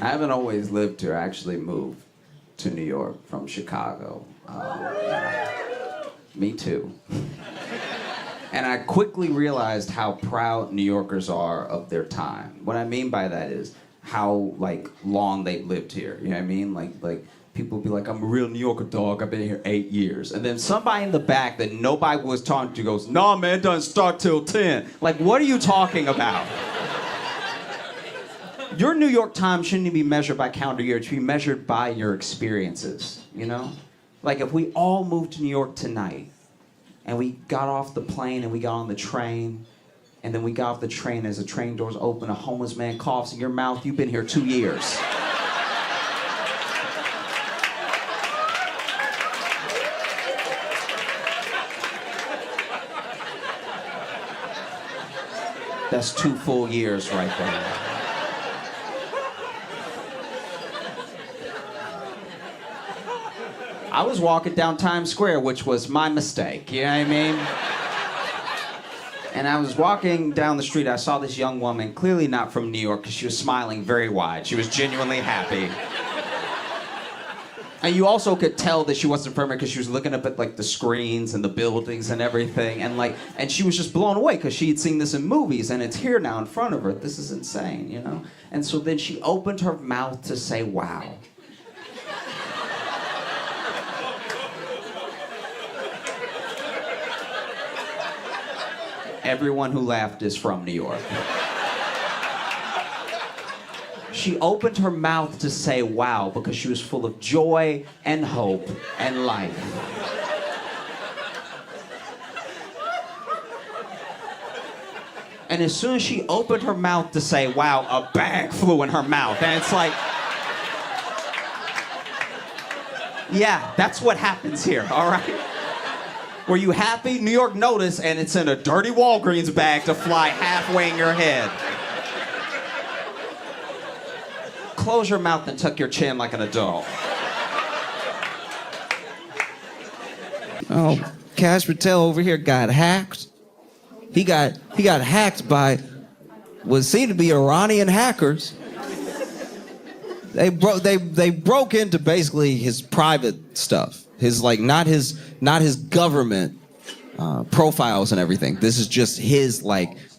I haven't always lived here. I actually moved to New York from Chicago. Me too. And I quickly realized how proud New Yorkers are of their time. What I mean by that is how long they've lived here. You know what I mean? Like people be like, I'm a real New Yorker, dog. I've been here 8 years. And then somebody in the back that nobody was talking to goes, nah, man, it doesn't start till 10. Like, what are you talking about? Your New York time shouldn't be measured by calendar year. It should be measured by your experiences, you know? Like, if we all moved to New York tonight, and we got off the plane and we got on the train, and then we got off the train as the train doors open, a homeless man coughs in your mouth, you've been here 2 years. That's 2 full years right there. I was walking down Times Square, which was my mistake, you know what I mean? And I was walking down the street, I saw this young woman, clearly not from New York, because she was smiling very wide. She was genuinely happy. And you also could tell that she wasn't from here because she was looking up at the screens and the buildings and everything, and she was just blown away because she had seen this in movies, and it's here now in front of her. This is insane, you know? And so then she opened her mouth to say, wow. Everyone who laughed is from New York. She opened her mouth to say wow because she was full of joy and hope and life. And as soon as she opened her mouth to say wow, a bag flew in her mouth. And it's like, yeah, that's what happens here, all right? Were you happy? New York noticed, and it's in a dirty Walgreens bag to fly halfway in your head. Close your mouth and tuck your chin like an adult. Oh, Cash Patel over here got hacked. He got hacked by what seemed to be Iranian hackers. They broke into basically his private stuff. His not his government profiles and everything. This is just his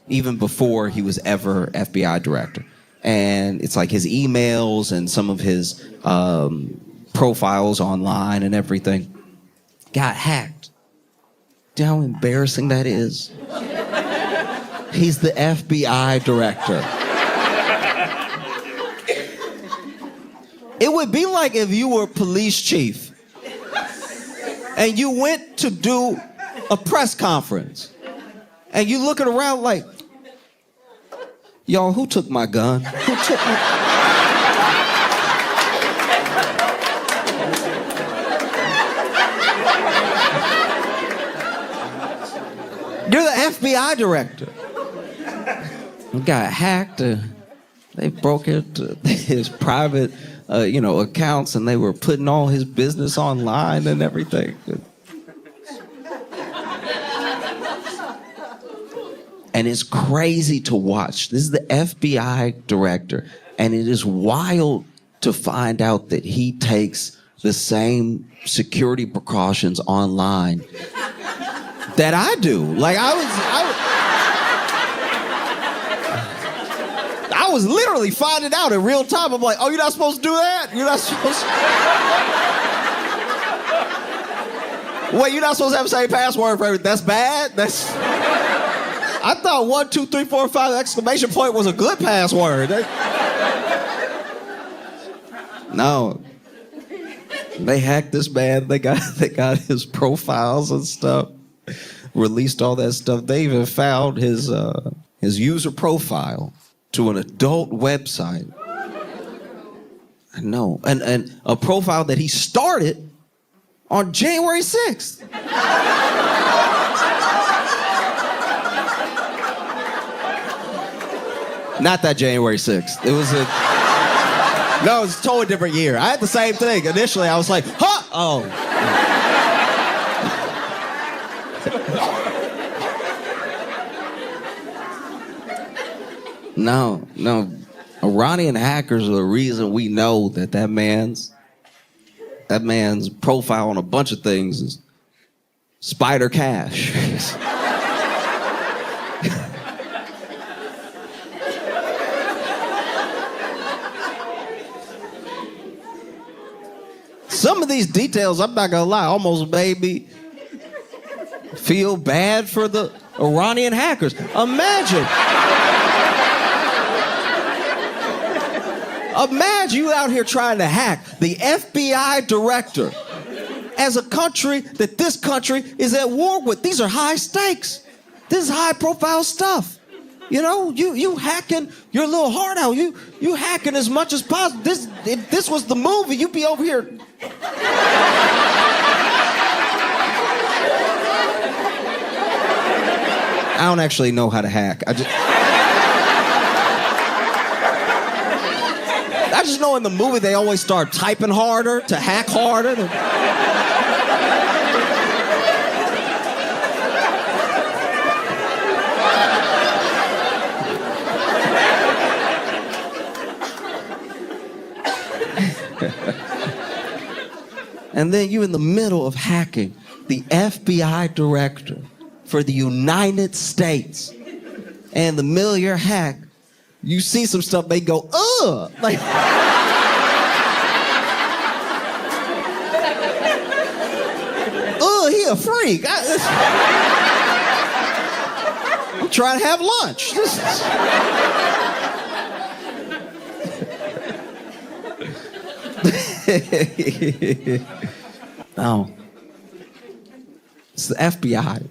even before he was ever FBI director. And it's his emails and some of his profiles online and everything got hacked. Do you know how embarrassing that is? He's the FBI director. It would be like if you were police chief and you went to do a press conference and you looking around like, y'all, who took my gun? Who took my... You're the FBI director. He got hacked. They broke into his private accounts, and they were putting all his business online and everything. And it's crazy to watch. This is the FBI director, and it is wild to find out that he takes the same security precautions online that I do. I was literally finding out in real time. I'm like, oh, you're not supposed to do that? You're not supposed to... Wait, you're not supposed to have the same password for everything. That's bad? I thought 1, 2, 3, 4, 5 exclamation point was a good password. No. They hacked this man. They got his profiles and stuff. Released all that stuff. They even found his user profile to an adult website. I know. And a profile that he started on January 6th. Not that January 6th. It was no, it was a totally different year. I had the same thing. Initially, I was like, huh? Oh. No. A Iranian hackers are the reason we know that man's profile on a bunch of things is Spider Cash. Some of these details, I'm not gonna lie, almost made me feel bad for the Iranian hackers. Imagine you out here trying to hack the FBI director as a country that this country is at war with. These are high stakes. This is high profile stuff. You know, you hacking your little heart out. You hacking as much as possible. If this was the movie, you'd be over here. I don't actually know how to hack. I just know in the movie they always start typing harder to hack harder. And then you in the middle of hacking the FBI director for the United States. And the millionaire hack, you see some stuff, they go, ugh! Like, he a freak. I'm trying to have lunch. No. It's the FBI.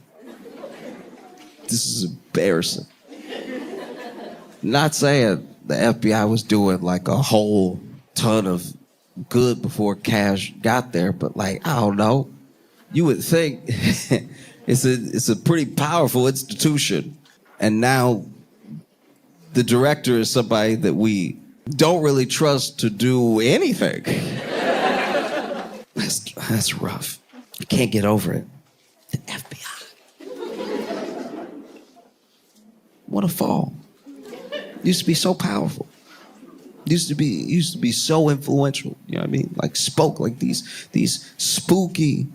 This is embarrassing. Not saying the FBI was doing like a whole ton of good before Cash got there, but like, I don't know. You would think it's a pretty powerful institution. And now the director is somebody that we don't really trust to do anything. That's rough. I can't get over it. The FBI. What a fall. Used to be so powerful. Used to be so influential. You know what I mean? Like spoke like these spooky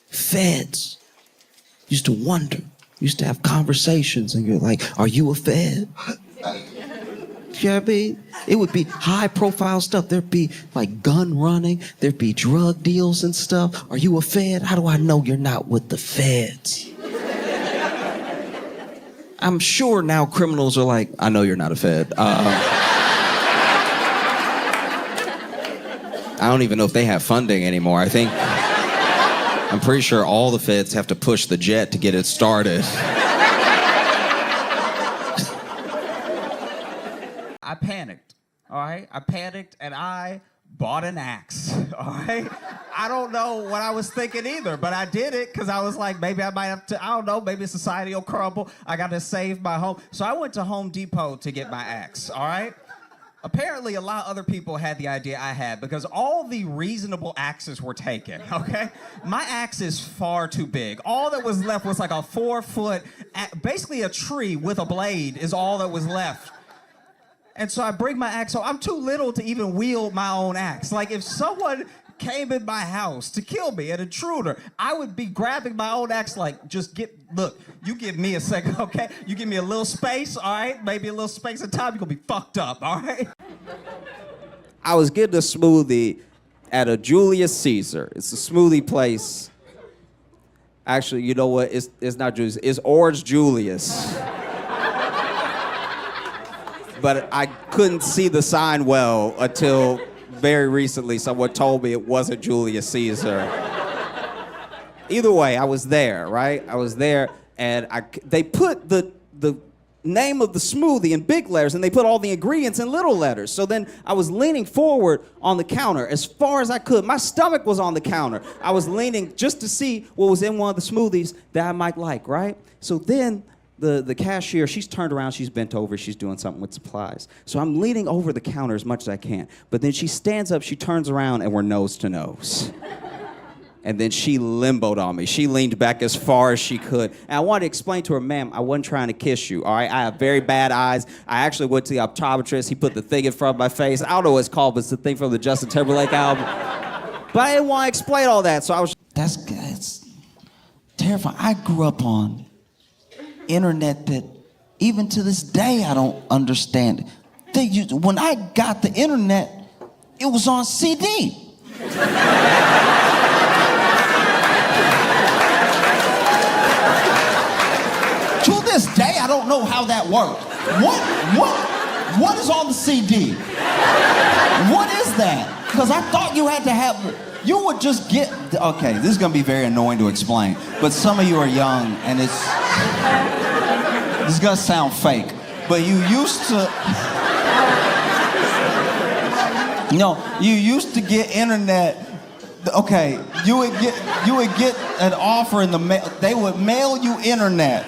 feds. Used to wonder. Used to have conversations and you're like, are you a fed? You know what I mean? It would be high profile stuff. There'd be like gun running. There'd be drug deals and stuff. Are you a fed? How do I know you're not with the feds? I'm sure now criminals are like, I know you're not a fed. I don't even know if they have funding anymore. I'm pretty sure all the feds have to push the jet to get it started. I panicked, all right? I panicked and I bought an axe, all right? I don't know what I was thinking either, but I did it because I was like, maybe I might have to, I don't know, maybe society will crumble. I got to save my home. So I went to Home Depot to get my axe, all right? Apparently, a lot of other people had the idea I had because all the reasonable axes were taken, okay? My axe is far too big. All that was left was like a 4-foot, basically a tree with a blade is all that was left. And so I bring my axe home. I'm too little to even wield my own axe. Like if someone came in my house to kill me, an intruder, I would be grabbing my own axe like, look, you give me a second, okay? You give me a little space, all right? Maybe a little space of time, you're gonna be fucked up, all right? I was getting a smoothie at a Julius Caesar. It's a smoothie place. Actually, you know what? It's not Julius, it's Orange Julius. But I couldn't see the sign well until very recently someone told me it wasn't Julius Caesar. Either way, I was there, right? I was there, and they put the name of the smoothie in big letters, and they put all the ingredients in little letters. So then I was leaning forward on the counter as far as I could. My stomach was on the counter. I was leaning just to see what was in one of the smoothies that I might like, right? So then the cashier, she's turned around, she's bent over, she's doing something with supplies. So I'm leaning over the counter as much as I can. But then she stands up, she turns around, and we're nose to nose. And then she limboed on me. She leaned back as far as she could. And I wanted to explain to her, ma'am, I wasn't trying to kiss you, all right? I have very bad eyes. I actually went to the optometrist. He put the thing in front of my face. I don't know what it's called, but it's the thing from the Justin Timberlake album. But I didn't want to explain all that, so I was... It's terrifying. I grew up on internet that even to this day I don't understand. When I got the internet, it was on CD. To this day, I don't know how that worked. What is on the CD? What is that? Because I thought you had to have, you would just get, okay, this is gonna be very annoying to explain, but some of you are young and this is gonna sound fake, but you used to get internet. Okay, you would get an offer in the mail. They would mail you internet.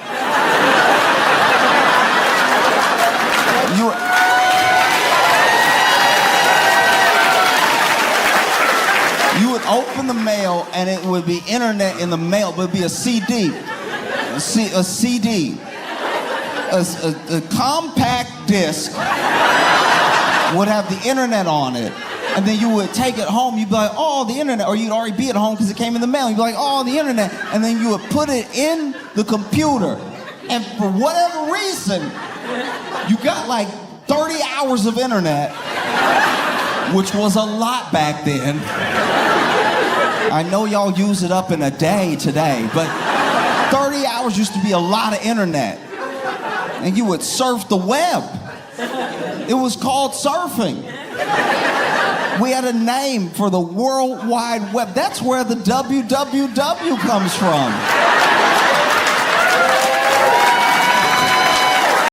You would open the mail and it would be internet in the mail, but it'd be a CD. A CD. A compact disc would have the internet on it. And then you would take it home, you'd be like, oh, the internet, or you'd already be at home because it came in the mail. You'd be like, oh, the internet. And then you would put it in the computer. And for whatever reason, you got like 30 hours of internet, which was a lot back then. I know y'all use it up in a day today, but 30 hours used to be a lot of internet. And you would surf the web. It was called surfing. We had a name for the World Wide Web. That's where the WWW comes from.